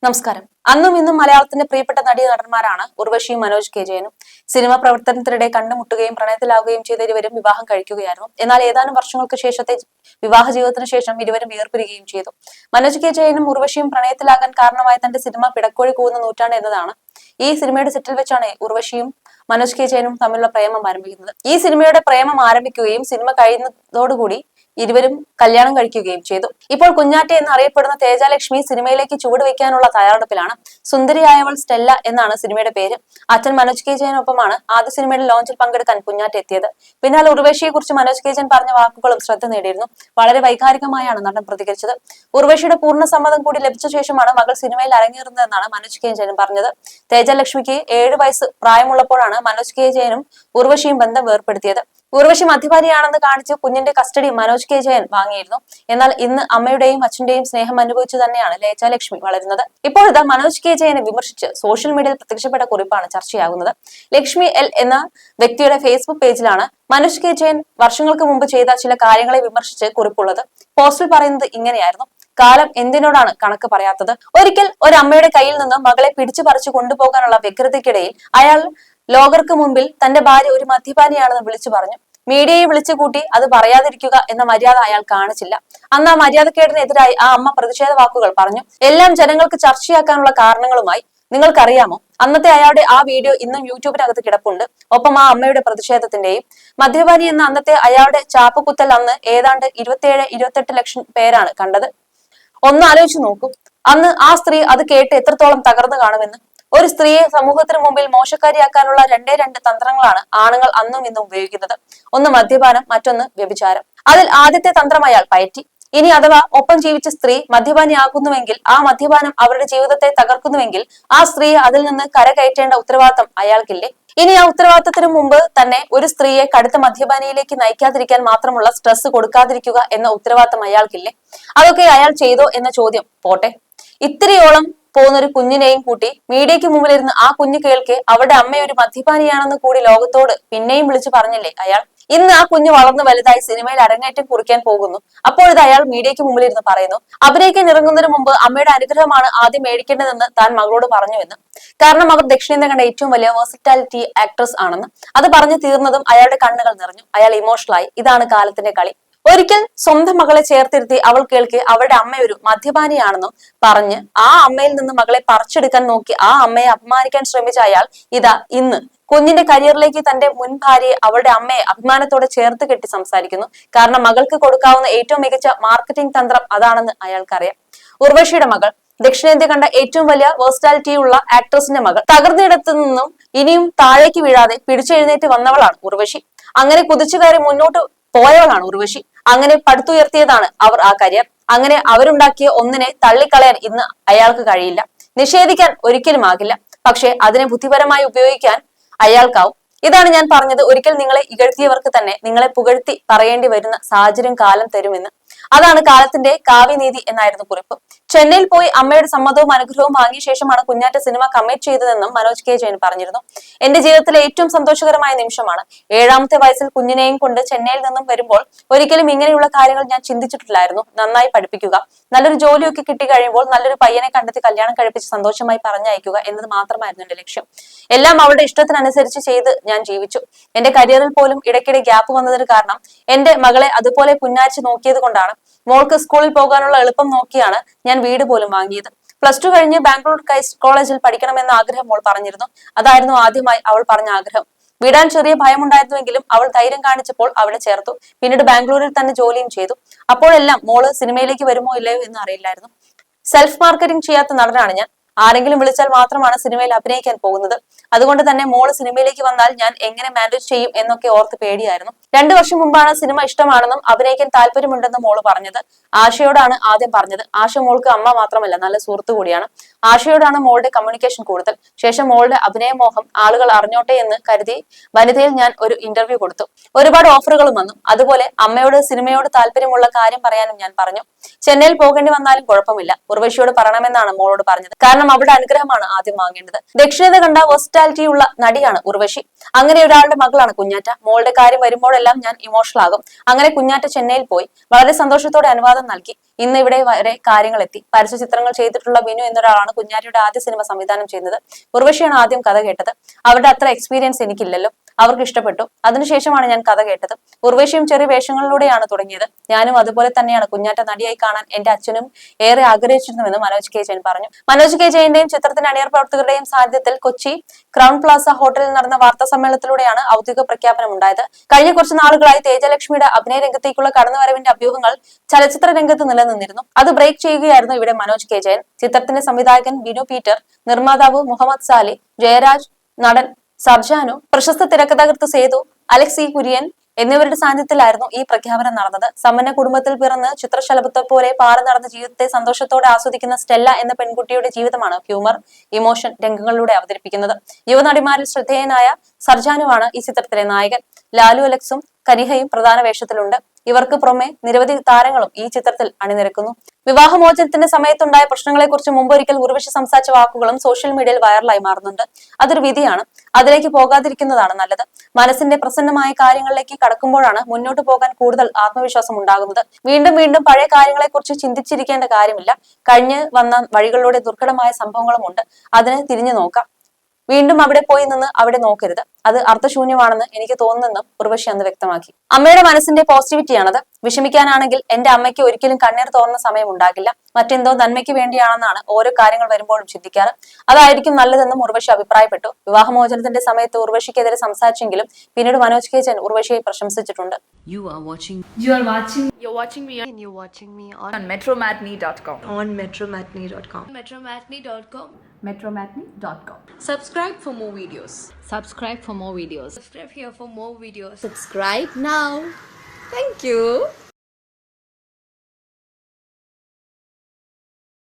നമസ്കാരം. അന്നും ഇന്നും മലയാളത്തിന്റെ പ്രിയപ്പെട്ട നടീ നടന്മാരാണ് ഉർവശിയും മനോജ് കെ ജയനും. സിനിമാ പ്രവർത്തനത്തിനിടെ കണ്ടുമുട്ടുകയും പ്രണയത്തിലാവുകയും ചെയ്ത ഇരുവരും വിവാഹം കഴിക്കുകയായിരുന്നു. എന്നാൽ ഏതാനും വർഷങ്ങൾക്ക് ശേഷത്തെ വിവാഹ ജീവിതത്തിന് ശേഷം ഇരുവരും വേർപിരിയുകയും ചെയ്തു. മനോജ് കെ ജയനും ഉർവശിയും പ്രണയത്തിലാകാൻ കാരണമായ തന്റെ സിനിമ പിടക്കോഴി കൂവുന്ന നൂറ്റാണ്ട് എന്നതാണ്. ഈ സിനിമയുടെ സെറ്റിൽ വെച്ചാണ് ഉർവശിയും മനോജ് കെ ജയനും തമ്മിലുള്ള പ്രേമം ആരംഭിക്കുന്നത്. ഈ സിനിമയുടെ പ്രേമം ആരംഭിക്കുകയും സിനിമ കഴിയുന്നതോടുകൂടി ഇരുവരും കല്യാണം കഴിക്കുകയും ചെയ്തു. ഇപ്പോൾ കുഞ്ഞാറ്റ എന്നറിയപ്പെടുന്ന തേജാലക്ഷ്മി സിനിമയിലേക്ക് ചുവടുവെക്കാനുള്ള തയ്യാറെടുപ്പിലാണ്. സുന്ദരിയായവൾ സ്റ്റെല്ല എന്നാണ് സിനിമയുടെ പേര്. അച്ഛൻ മനോജ് കെ ജയനൊപ്പമാണ് ആദ്യ സിനിമയുടെ ലോഞ്ചിൽ പങ്കെടുക്കാൻ കുഞ്ഞാറ്റ എത്തിയത്. പിന്നാലെ ഉർവശിയെ കുറിച്ച് മനോജ് കെ ജയൻ പറഞ്ഞ വാക്കുകളും ശ്രദ്ധ നേടിയിരുന്നു. വളരെ വൈകാരികമായാണ് നടൻ പ്രതികരിച്ചത്. ഉർവശിയുടെ പൂർണ്ണ സമ്മതം കൂടി ലഭിച്ച ശേഷമാണ് മകൾ സിനിമയിൽ അരങ്ങേറുന്നതെന്നാണ് മനോജ് കെ ജയൻ പറഞ്ഞത്. തേജാലക്ഷ്മിക്ക് 7 വയസ്സ് പ്രായമുള്ളപ്പോഴാണ് മനോജ് കെ ജയനും ഉർവശിയും ബന്ധം വേർപ്പെടുത്തിയത്. ഉർവശി മദ്യപാനിയാണെന്ന് കാണിച്ച് കുഞ്ഞിന്റെ കസ്റ്റഡി മനോജ് കെ ജയൻ വാങ്ങിയിരുന്നു. എന്നാൽ ഇന്ന് അമ്മയുടെയും അച്ഛന്റെയും സ്നേഹം അനുഭവിച്ചു തന്നെയാണ് തേജാലക്ഷ്മി വളരുന്നത്. ഇപ്പോഴത്തെ മനോജ് കെ ജയനെ വിമർശിച്ച് സോഷ്യൽ മീഡിയയിൽ പ്രത്യക്ഷപ്പെട്ട കുറിപ്പാണ് ചർച്ചയാകുന്നത്. ലക്ഷ്മി എൽ എന്ന വ്യക്തിയുടെ ഫേസ്ബുക്ക് പേജിലാണ് മനോജ് കെ ജയൻ വർഷങ്ങൾക്ക് മുമ്പ് ചെയ്ത ചില കാര്യങ്ങളെ വിമർശിച്ച് കുറിപ്പുള്ളത്. പോസ്റ്റിൽ പറയുന്നത് ഇങ്ങനെയായിരുന്നു: കാലം എന്തിനോടാണ് കണക്ക് പറയാത്തത്? ഒരിക്കൽ ഒരമ്മയുടെ കയ്യിൽ നിന്ന് മകളെ പിടിച്ചു പറിച്ചു കൊണ്ടുപോകാനുള്ള വ്യഗ്രതയ്ക്കിടയിൽ അയാൾ ലോകർക്ക് മുമ്പിൽ തന്റെ ഭാര്യ ഒരു മദ്യപാനിയാണെന്ന് വിളിച്ചു പറഞ്ഞു. മീഡിയയെ വിളിച്ചു കൂട്ടി അത് പറയാതിരിക്കുക എന്ന മര്യാദ അയാൾ കാണിച്ചില്ല. അന്ന് ആ മര്യാദക്കേടിനെതിരായി ആ അമ്മ പ്രതിഷേധ വാക്കുകൾ പറഞ്ഞു. എല്ലാം ജനങ്ങൾക്ക് ചർച്ചയാക്കാനുള്ള കാരണങ്ങളുമായി. നിങ്ങൾക്കറിയാമോ, അന്നത്തെ അയാളുടെ ആ വീഡിയോ ഇന്നും യൂട്യൂബിനകത്ത് കിടപ്പുണ്ട്. ഒപ്പം ആ അമ്മയുടെ പ്രതിഷേധത്തിന്റെയും. മദ്യപാനി എന്ന അന്നത്തെ അയാളുടെ ചാപ്പുകുത്തൽ അന്ന് ഏതാണ്ട് 27-28 ലക്ഷം പേരാണ് കണ്ടത്. ഒന്ന് ആലോചിച്ചു നോക്കൂ, അന്ന് ആ സ്ത്രീ അത് കേട്ട് എത്രത്തോളം തകർന്നു കാണുമെന്ന്. ഒരു സ്ത്രീയെ സമൂഹത്തിന് മുമ്പിൽ മോശക്കാരിയാക്കാനുള്ള രണ്ട് തന്ത്രങ്ങളാണ് ആണുങ്ങൾ അന്നും ഇന്നും ഉപയോഗിക്കുന്നത്. ഒന്ന് മദ്യപാനം, മറ്റൊന്ന് വ്യഭിചാരം. അതിൽ ആദ്യത്തെ തന്ത്രം അയാൾ പയറ്റി. ഇനി അഥവാ ഒപ്പം ജീവിച്ച സ്ത്രീ മദ്യപാനിയാകുന്നുവെങ്കിൽ, ആ മദ്യപാനം അവരുടെ ജീവിതത്തെ തകർക്കുന്നുവെങ്കിൽ, ആ സ്ത്രീയെ അതിൽ നിന്ന് കരകയറ്റേണ്ട ഉത്തരവാദിത്തം അയാൾക്കില്ലേ? ഇനി ആ ഉത്തരവാദിത്തത്തിന് മുമ്പ് തന്നെ ഒരു സ്ത്രീയെ കടുത്ത മദ്യപാനിയിലേക്ക് നയിക്കാതിരിക്കാൻ മാത്രമുള്ള സ്ട്രെസ് കൊടുക്കാതിരിക്കുക എന്ന ഉത്തരവാദിത്തം അയാൾക്കില്ലേ? അതൊക്കെ അയാൾ ചെയ്തോ എന്ന ചോദ്യം പോട്ടെ. ഇത്രയോളം പോകുന്ന ഒരു കുഞ്ഞിനെയും കൂട്ടി മീഡിയയ്ക്ക് മുമ്പിലിരുന്ന് ആ കുഞ്ഞു കേൾക്കെ അവരുടെ അമ്മ ഒരു മദ്യപാനിയാണെന്ന് കൂടി ലോകത്തോട് പിന്നെയും വിളിച്ചു പറഞ്ഞില്ലേ അയാൾ? ഇന്ന് ആ കുഞ്ഞ് വളർന്നു വലുതായി സിനിമയിൽ അരങ്ങേറ്റം കുറിക്കാൻ പോകുന്നു. അപ്പോഴത് അയാൾ മീഡിയയ്ക്ക് മുമ്പിലിരുന്ന് പറയുന്നു, അഭിനയിക്കാൻ ഇറങ്ങുന്നതിന് മുമ്പ് അമ്മയുടെ അനുഗ്രഹമാണ് ആദ്യം മേടിക്കേണ്ടതെന്ന് താൻ മകളോട് പറഞ്ഞുവെന്ന്. കാരണം അവർ ദക്ഷിണേന്ത്യ കണ്ട ഏറ്റവും വലിയ വേഴ്സിറ്റാലിറ്റി ആക്ട്രസ് ആണെന്ന്. അത് പറഞ്ഞു തീർന്നതും അയാളുടെ കണ്ണുകൾ നിറഞ്ഞു. അയാൾ ഇമോഷണലായി. ഇതാണ് കാലത്തിന്റെ കളി. ഒരിക്കൽ സ്വന്തം മകളെ ചേർത്തിരുത്തി അവൾ കേൾക്കെ അവരുടെ അമ്മ ഒരു മദ്യപാനിയാണെന്നും പറഞ്ഞ് ആ അമ്മയിൽ നിന്ന് മകളെ പറിച്ചെടുക്കാൻ നോക്കി ആ അമ്മയെ അപമാനിക്കാൻ ശ്രമിച്ച അയാൾ ഇതാ ഇന്ന് കുഞ്ഞിന്റെ കരിയറിലേക്ക് തന്റെ മുൻ ഭാര്യയെ, അവളുടെ അമ്മയെ അഭിമാനത്തോടെ ചേർത്ത് കെട്ടി സംസാരിക്കുന്നു. കാരണം മകൾക്ക് കൊടുക്കാവുന്ന ഏറ്റവും മികച്ച മാർക്കറ്റിംഗ് തന്ത്രം അതാണെന്ന് അയാൾക്കറിയാം. ഉർവശിയുടെ മകൾ, ദക്ഷിണേന്ത്യ കണ്ട ഏറ്റവും വലിയ വേഴ്സിറ്റാലിറ്റി ഉള്ള ആക്ട്രസിന്റെ മകൾ, തകർന്നിടത്തു നിന്നും ഇനിയും താഴേക്ക് വീഴാതെ പിടിച്ചെഴുന്നേറ്റ് വന്നവളാണ് ഉർവശി. അങ്ങനെ കുതിച്ചു കയറി മുന്നോട്ട് പോയവളാണ് ഉർവശി. അങ്ങനെ പടുത്തുയർത്തിയതാണ് അവർ ആ കരിയർ. അങ്ങനെ അവരുണ്ടാക്കിയ ഒന്നിനെ തള്ളിക്കളയാൻ ഇന്ന് അയാൾക്ക് കഴിയില്ല, നിഷേധിക്കാൻ ഒരിക്കലും ആകില്ല. പക്ഷെ അതിനെ ബുദ്ധിപരമായി ഉപയോഗിക്കാൻ അയാൾക്കാവും. ഇതാണ് ഞാൻ പറഞ്ഞത്, ഒരിക്കൽ നിങ്ങളെ ഇകഴ്ത്തിയവർക്ക് തന്നെ നിങ്ങളെ പുകഴ്ത്തി പറയേണ്ടി വരുന്ന സാഹചര്യം കാലം തരുമെന്ന്. അതാണ് കാലത്തിന്റെ കാവ്യനീതി എന്നായിരുന്നു കുറിപ്പ്. ചെന്നൈയിൽ പോയി അമ്മയുടെ സമ്മതവും അനുഗ്രഹവും വാങ്ങിയ ശേഷമാണ് കുഞ്ഞാറ്റ സിനിമ കമ്മിറ്റ് ചെയ്തതെന്നും മനോജ് കെ ജയൻ പറഞ്ഞിരുന്നു. എന്റെ ജീവിതത്തിലെ ഏറ്റവും സന്തോഷകരമായ നിമിഷമാണ്. 7ാമത്തെ വയസ്സിൽ കുഞ്ഞിനെയും കൊണ്ട് ചെന്നൈയിൽ നിന്നും വരുമ്പോൾ ഒരിക്കലും ഇങ്ങനെയുള്ള കാര്യങ്ങൾ ഞാൻ ചിന്തിച്ചിട്ടില്ലായിരുന്നു. നന്നായി പഠിപ്പിക്കുക, നല്ലൊരു ജോലിയൊക്കെ കിട്ടി കഴിയുമ്പോൾ നല്ലൊരു പയ്യനെ കണ്ടെത്തി കല്യാണം കഴിപ്പിച്ച് സന്തോഷമായി പറഞ്ഞയക്കുക എന്നത് മാത്രമായിരുന്നു എന്റെ ലക്ഷ്യം. എല്ലാം അവളുടെ ഇഷ്ടത്തിനനുസരിച്ച് ചെയ്ത് ഞാൻ ജീവിച്ചു. എന്റെ കരിയറിൽ പോലും ഇടയ്ക്കിടെ ഗ്യാപ്പ് വന്നതിന് കാരണം എന്റെ മകളെ അതുപോലെ പുന്നാരിച്ച് നോക്കിയത് കൊണ്ടാണ്. മോൾക്ക് സ്കൂളിൽ പോകാനുള്ള എളുപ്പം നോക്കിയാണ് ഞാൻ വീട് പോലും വാങ്ങിയത്. +2 കഴിഞ്ഞ് ബാംഗ്ലൂർ ക്രൈസ്റ്റ് കോളേജിൽ പഠിക്കണമെന്ന ആഗ്രഹം മോൾ പറഞ്ഞിരുന്നു. അതായിരുന്നു ആദ്യമായി അവൾ പറഞ്ഞ ആഗ്രഹം. വിടാൻ ചെറിയ ഭയമുണ്ടായിരുന്നുവെങ്കിലും അവൾ ധൈര്യം കാണിച്ചപ്പോൾ അവിടെ ചേർത്തു. പിന്നീട് ബാംഗ്ലൂരിൽ തന്നെ ജോലിയും ചെയ്തു. അപ്പോഴെല്ലാം മോള് സിനിമയിലേക്ക് വരുമോ ഇല്ലയോ എന്ന് അറിയില്ലായിരുന്നു. സെൽഫ് മാർക്കറ്റിംഗ് ചെയ്യാത്ത നടനാണ് ഞാൻ. ആരെങ്കിലും വിളിച്ചാൽ മാത്രമാണ് സിനിമയിൽ അഭിനയിക്കാൻ പോകുന്നത്. അതുകൊണ്ട് തന്നെ മോള് സിനിമയിലേക്ക് വന്നാൽ ഞാൻ എങ്ങനെ മാനേജ് ചെയ്യും എന്നൊക്കെ ഓർത്ത് പേടിയായിരുന്നു. 2 വർഷം മുമ്പാണ് സിനിമ ഇഷ്ടമാണെന്നും അഭിനയിക്കാൻ താല്പര്യമുണ്ടെന്നും മോള് പറഞ്ഞത്. ആശയോടാണ് ആദ്യം പറഞ്ഞത്. ആശ മോൾക്ക് അമ്മ മാത്രമല്ല, നല്ല സുഹൃത്തു കൂടിയാണ്. ആശയോടാണ് മോളുടെ കമ്മ്യൂണിക്കേഷൻ കൂടുതൽ. ശേഷം മോളുടെ അഭിനയമോഹം ആളുകൾ അറിഞ്ഞോട്ടെ എന്ന് കരുതി വനിതയിൽ ഞാൻ ഒരു ഇന്റർവ്യൂ കൊടുത്തു. ഒരുപാട് ഓഫറുകളും വന്നു. അതുപോലെ അമ്മയോട് സിനിമയോട് താല്പര്യമുള്ള കാര്യം പറയാനും ഞാൻ പറഞ്ഞു. ചെന്നൈയിൽ പോകേണ്ടി വന്നാലും കുഴപ്പമില്ല, ഉർവശിയോട് പറയണമെന്നാണ് മോളോട് പറഞ്ഞത്. കാരണം അവരുടെ അനുഗ്രഹമാണ് ആദ്യം വാങ്ങേണ്ടത്. ദക്ഷിണേന്ത്യ കണ്ട വേഴ്സിറ്റാലിറ്റി ഉള്ള നടിയാണ് ഉർവശി. അങ്ങനെ ഒരാളുടെ മകളാണ് കുഞ്ഞാറ്റ. മോളുടെ കാര്യം വരുമ്പോഴെല്ലാം ഞാൻ ഇമോഷണൽ ആകും. അങ്ങനെ കുഞ്ഞാറ്റ ചെന്നൈയിൽ പോയി. വളരെ സന്തോഷത്തോടെ അനുവാദം നൽകി. ഇന്ന് ഇവിടെ വരെ കാര്യങ്ങൾ എത്തി. പരസ്യ ചിത്രങ്ങൾ ചെയ്തിട്ടുള്ള ബിനു എന്നൊരാളാണ് കുഞ്ഞാറ്റയുടെ ആദ്യ സിനിമ സംവിധാനം ചെയ്യുന്നത്. ഉർവശിയാണ് ആദ്യം കഥ കേട്ടത്. അവരുടെ അത്ര എക്സ്പീരിയൻസ് എനിക്കില്ലല്ലോ. അവർക്ക് ഇഷ്ടപ്പെട്ടു. അതിനുശേഷമാണ് ഞാൻ കഥ കേട്ടത്. ഉർവശിയും ചെറിയ വേഷങ്ങളിലൂടെയാണ് തുടങ്ങിയത്. ഞാനും അതുപോലെ തന്നെയാണ് കുഞ്ഞാറ്റ നടിയായി കാണാൻ എന്റെ അച്ഛനും ഏറെ ആഗ്രഹിച്ചിരുന്നുവെന്ന് മനോജ് കെ ജയൻ പറഞ്ഞു. മനോജ് കെ ജയന്റെയും ചിത്രത്തിന്റെ അണിയർ പ്രവർത്തകരുടെയും സാന്നിധ്യത്തിൽ കൊച്ചി ക്രൗൺ പ്ലാസ ഹോട്ടലിൽ നടന്ന വാർത്താ സമ്മേളനത്തിലൂടെയാണ് ഔദ്യോഗിക പ്രഖ്യാപനം ഉണ്ടായത്. കഴിഞ്ഞ കുറച്ച് നാളുകളായി തേജലക്ഷ്മിയുടെ അഭിനയ രംഗത്തേക്കുള്ള കടന്നുവരവിന്റെ അഭ്യൂഹങ്ങൾ ചലച്ചിത്ര രംഗത്ത് നിലനിന്നിരുന്നു. അത് ബ്രേക്ക് ചെയ്യുകയായിരുന്നു ഇവിടെ മനോജ് കെ ജയൻ. ചിത്രത്തിന്റെ സംവിധായകൻ ബിനു പീറ്റർ, നിർമ്മാതാവ് മുഹമ്മദ് സാലി, ജയരാജ്, നടൻ സർജാനു, പ്രശസ്ത തിരക്കഥാകൃത്ത് സേതു, അലക്സ് ഇ കുര്യൻ എന്നിവരുടെ സാന്നിധ്യത്തിലായിരുന്നു ഈ പ്രഖ്യാപനം നടന്നത്. സമ്പന്ന കുടുംബത്തിൽ പിറന്ന് ചിത്രശലഭത്തെ പോലെ പാറി നടന്ന ജീവിതത്തെ സന്തോഷത്തോടെ ആസ്വദിക്കുന്ന സ്റ്റെല്ല എന്ന പെൺകുട്ടിയുടെ ജീവിതമാണ് ഹ്യൂമർ, ഇമോഷൻ രംഗങ്ങളിലൂടെ അവതരിപ്പിക്കുന്നത്. യുവനടിമാരിൽ ശ്രദ്ധേയനായ സർജാനുവാണ് ഈ ചിത്രത്തിലെ നായകൻ. ലാലു അലക്സും കനിഹയും പ്രധാന വേഷത്തിലുണ്ട്. ഇവർക്ക് പുറമെ നിരവധി താരങ്ങളും ഈ ചിത്രത്തിൽ അണിനിരക്കുന്നു. വിവാഹമോചനത്തിന്റെ സമയത്തുണ്ടായ പ്രശ്നങ്ങളെക്കുറിച്ച് മുമ്പൊരിക്കൽ ഉർവശി സംസാരിച്ച വാക്കുകളും സോഷ്യൽ മീഡിയയിൽ വൈറലായി മാറുന്നുണ്ട്. അതൊരു വിധിയാണ്. അതിലേക്ക് പോകാതിരിക്കുന്നതാണ് നല്ലത്. മനസ്സിന്റെ പ്രസന്നമായ കാര്യങ്ങളിലേക്ക് കടക്കുമ്പോഴാണ് മുന്നോട്ട് പോകാൻ കൂടുതൽ ആത്മവിശ്വാസം ഉണ്ടാകുന്നത്. വീണ്ടും വീണ്ടും പഴയ കാര്യങ്ങളെക്കുറിച്ച് ചിന്തിച്ചിരിക്കേണ്ട കാര്യമില്ല. കഴിഞ്ഞ് വന്ന വഴികളിലൂടെ ദുർഘടമായ സംഭവങ്ങളുമുണ്ട്. അതിന് തിരിഞ്ഞു നോക്കാം. വീണ്ടും അവിടെ പോയി നിന്ന് അവിടെ നോക്കരുത്. അത് അർത്ഥശൂന്യമാണെന്ന് എനിക്ക് തോന്നുന്നെന്നും ഉർവശി അന്ന് വ്യക്തമാക്കി. അമ്മയുടെ മനസ്സിന്റെ പോസിറ്റിവിറ്റിയാണത്. വിഷമിക്കാനാണെങ്കിൽ എന്റെ അമ്മയ്ക്ക് ഒരിക്കലും കണ്ണീർ തോന്നുന്ന സമയം ഉണ്ടാകില്ല. മറ്റെന്തോ നന്മയ്ക്ക് വേണ്ടിയാണെന്നാണ് ഓരോ കാര്യങ്ങൾ വരുമ്പോഴും ചിന്തിക്കാറ്. അതായിരിക്കും നല്ലതെന്നും ഉർവശി അഭിപ്രായപ്പെട്ടു. വിവാഹമോചനത്തിന്റെ സമയത്ത് ഉർവശിക്കെതിരെ സംസാരിച്ചെങ്കിലും പിന്നീട് മനോജ് കെ ജയൻ ഉർവശിയെ പ്രശംസിച്ചിട്ടുണ്ട്. You're watching me on metromatney.com. on metromatney.com. metromatney.com. metromatney.com. Subscribe for more videos. Subscribe for more videos. Subscribe here for more videos. Subscribe now. Thank you.